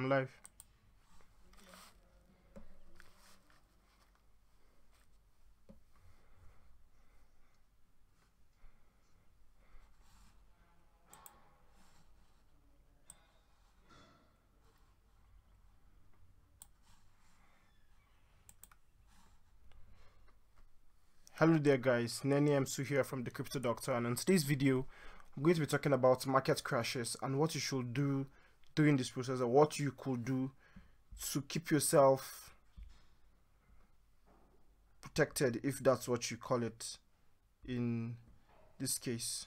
I'm live. Hello there guys, Nene Msu here from the Crypto Doctor, and in today's video I'm going to be talking about market crashes and what you should do during this process, or what you could do to keep yourself protected, if that's what you call it in this case.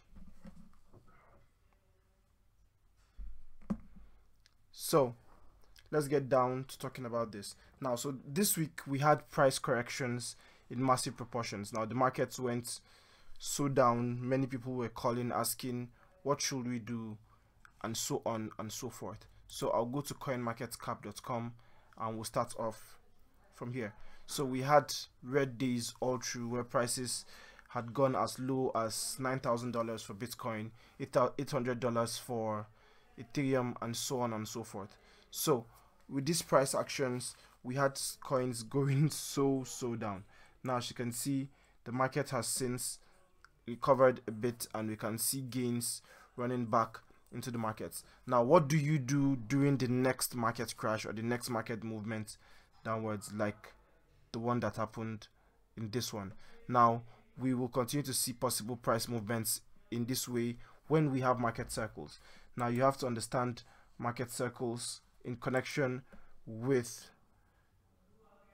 So let's get down to talking about this now. So this week we had price corrections in massive proportions. Now the markets went so down, many people were calling, asking what should we do, and so on and so forth. So I'll go to coinmarketcap.com and we'll start off from here. So we had red days all through, where prices had gone as low as $9,000 for Bitcoin, $800 for Ethereum, and so on and so forth. So with these price actions, we had coins going so down. Now as you can see, the market has since recovered a bit and we can see gains running back into the markets. Now what do you do during the next market crash or the next market movement downwards, like the one that happened in this one? Now we will continue to see possible price movements in this way when we have market cycles. Now you have to understand market cycles in connection with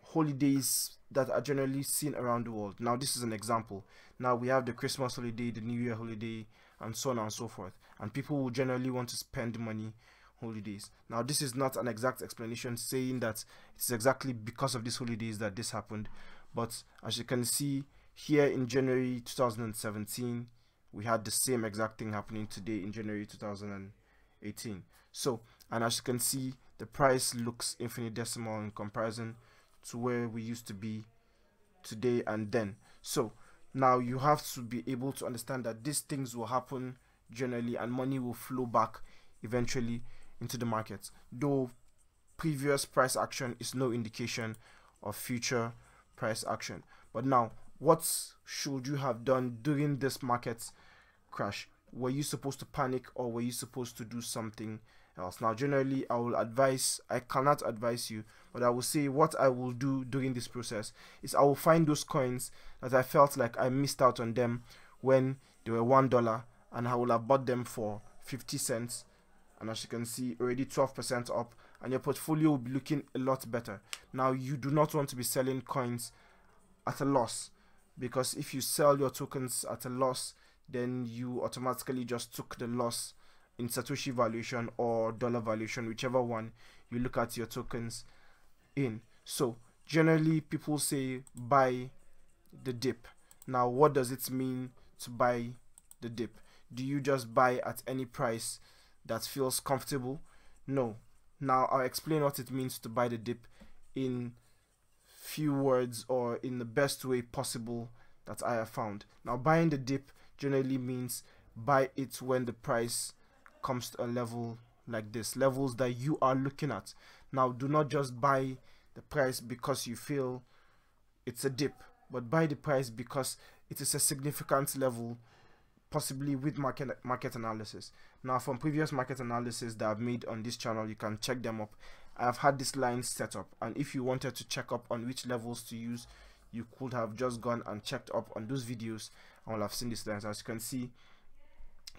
holidays that are generally seen around the world. Now this is an example. Now we have the Christmas holiday, the New Year holiday, and so on and so forth, and people will generally want to spend money holidays. Now this is not an exact explanation saying that it's exactly because of these holidays that this happened, but as you can see here, in January 2017 we had the same exact thing happening today in January 2018. So, and as you can see, the price looks infinitesimal in comparison to where we used to be today and then. So now you have to be able to understand that these things will happen generally and money will flow back eventually into the markets, though previous price action is no indication of future price action. But now, what should you have done during this market crash? Were you supposed to panic, or were you supposed to do something else? Now generally I cannot advise you, but I will say what I will do during this process is I will find those coins that I felt like I missed out on them when they were $1, and I will have bought them for 50 cents, and as you can see, already 12% up, and your portfolio will be looking a lot better. Now you do not want to be selling coins at a loss, because if you sell your tokens at a loss, then you automatically just took the loss in Satoshi valuation or dollar valuation, whichever one you look at your tokens in. So generally people say buy the dip. Now what does it mean to buy the dip? Do you just buy at any price that feels comfortable? No. Now I'll explain what it means to buy the dip in few words, or in the best way possible that I have found. Now buying the dip generally means buy it when the price comes to a level like this, levels that you are looking at. Now do not just buy the price because you feel it's a dip, but buy the price because it is a significant level, possibly with market analysis. Now from previous market analysis that I've made on this channel, you can check them up. I've had this line set up, and if you wanted to check up on which levels to use, you could have just gone and checked up on those videos and will have seen these lines. As you can see,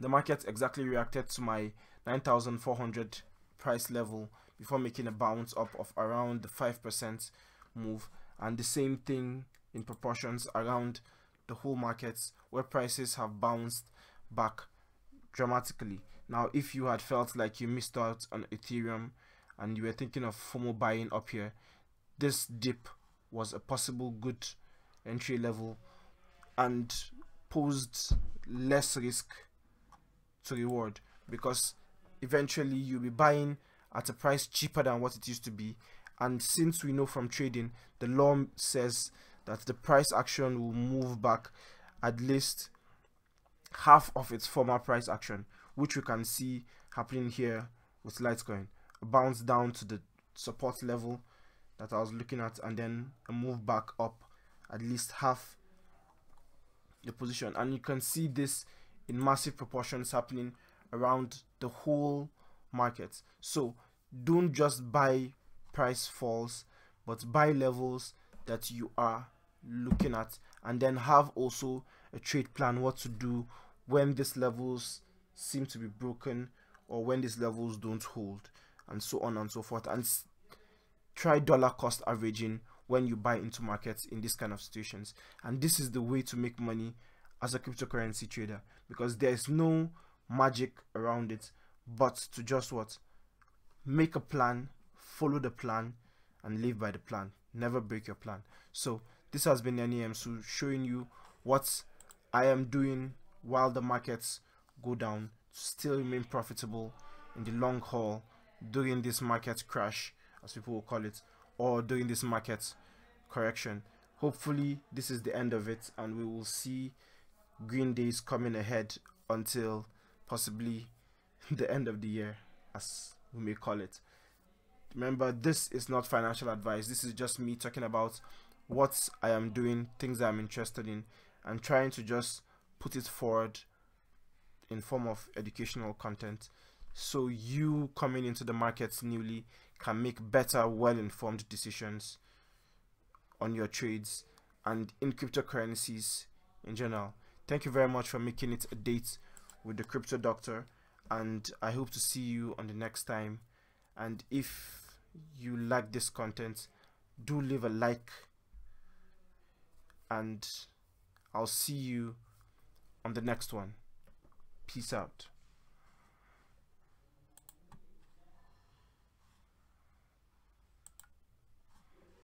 the market exactly reacted to my 9,400 price level before making a bounce up of around the 5% move, and the same thing in proportions around the whole markets, where prices have bounced back dramatically. Now if you had felt like you missed out on Ethereum and you were thinking of FOMO buying up here, this dip was a possible good entry level and posed less risk to reward, because eventually you'll be buying at a price cheaper than what it used to be. And since we know from trading, the law says that the price action will move back at least half of its former price action, which we can see happening here with Litecoin. a bounce down to the support level that I was looking at, and then a move back up at least half the position. And you can see this in massive proportions happening around the whole market. So don't just buy price falls, but buy levels that you are looking at, and then have also a trade plan what to do when these levels seem to be broken or when these levels don't hold, and so on and so forth. And try dollar cost averaging when you buy into markets in this kind of situations. And this is the way to make money as a cryptocurrency trader, because there is no magic around it but to just what, make a plan, follow the plan, and live by the plan. Never break your plan. So this has been NEMSU showing you what I am doing while the markets go down to still remain profitable in the long haul during this market crash, as people will call it, or during this market correction. Hopefully this is the end of it, and we will see green days coming ahead until possibly the end of the year, as we may call it. Remember, this is not financial advice. This is just me talking about what I am doing, things that I'm interested in, and trying to just put it forward in form of educational content, so you coming into the markets newly can make better, well-informed decisions on your trades and in cryptocurrencies in general. Thank you very much for making it a date with the Crypto Doctor, and I hope to see you on the next time. And if you like this content, do leave a like, and I'll see you on the next one. Peace out.